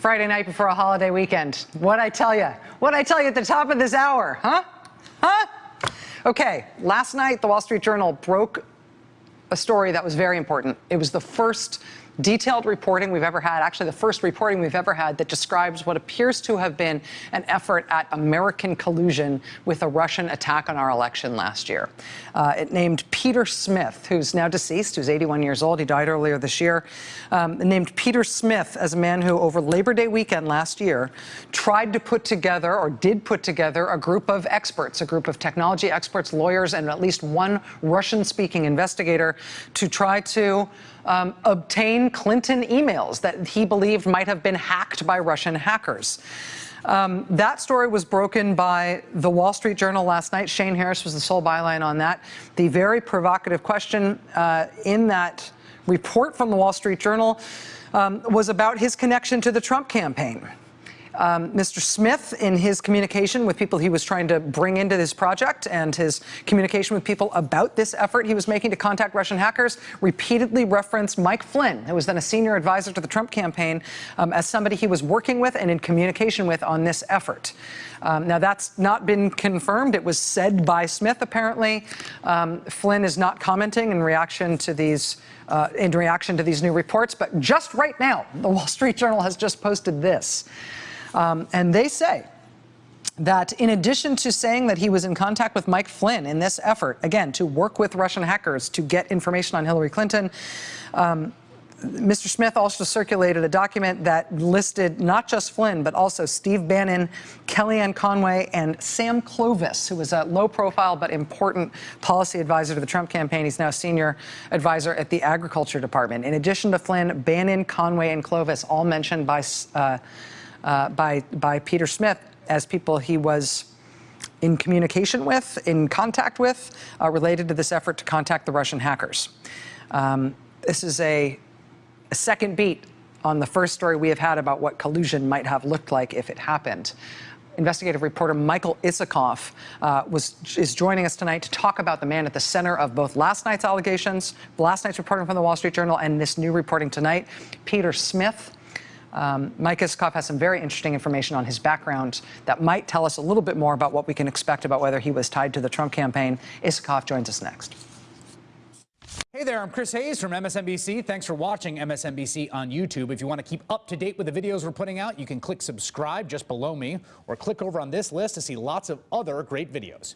Friday night before a holiday weekend. What'd I tell you? What'd I tell you at the top of this hour? Huh? Okay, last night the Wall Street Journal broke a story that was very important. It was the first detailed reporting we've ever had, actually the first reporting we've ever had that describes what appears to have been an effort at American collusion with a Russian attack on our election last year. It named Peter Smith, who's now deceased, who's 81 years old. He died earlier this year. Named Peter Smith as a man who, over Labor Day weekend last year, tried to put together, or did put together, a group of experts, a group of technology experts, lawyers, and at least one Russian-speaking investigator to try to obtain Clinton emails that he believed might have been hacked by Russian hackers. That story was broken by the Wall Street Journal last night. Shane Harris was the sole byline on that. The very provocative question in that report from the Wall Street Journal was about his connection to the Trump campaign. Mr. Smith, in his communication with people he was trying to bring into this project and his communication with people about this effort he was making to contact Russian hackers, repeatedly referenced Mike Flynn, who was then a senior advisor to the Trump campaign, as somebody he was working with and in communication with on this effort. Now, that's not been confirmed. It was said by Smith, apparently. Flynn is not commenting in reaction to these new reports. But just right now, the Wall Street Journal has just posted this. And they say that in addition to saying that he was in contact with Mike Flynn in this effort, again, to work with Russian hackers to get information on Hillary Clinton, Mr. Smith also circulated a document that listed not just Flynn, but also Steve Bannon, Kellyanne Conway, and Sam Clovis, who was a low-profile but important policy advisor to the Trump campaign. He's now senior advisor at the Agriculture Department. In addition to Flynn, Bannon, Conway, and Clovis, all mentioned by Peter Smith as people he was in communication with, in contact with, related to this effort to contact the Russian hackers. This is a second beat on the first story we have had about what collusion might have looked like if it happened. Investigative reporter Michael Isikoff is joining us tonight to talk about the man at the center of both last night's allegations, last night's reporting from the Wall Street Journal, and this new reporting tonight, Peter Smith. Mike Isikoff has some very interesting information on his background that might tell us a little bit more about what we can expect about whether he was tied to the Trump campaign. Isikoff joins us next. Hey there, I'm Chris Hayes from MSNBC. Thanks for watching MSNBC on YouTube. If you want to keep up to date with the videos we're putting out, you can click subscribe just below me or click over on this list to see lots of other great videos.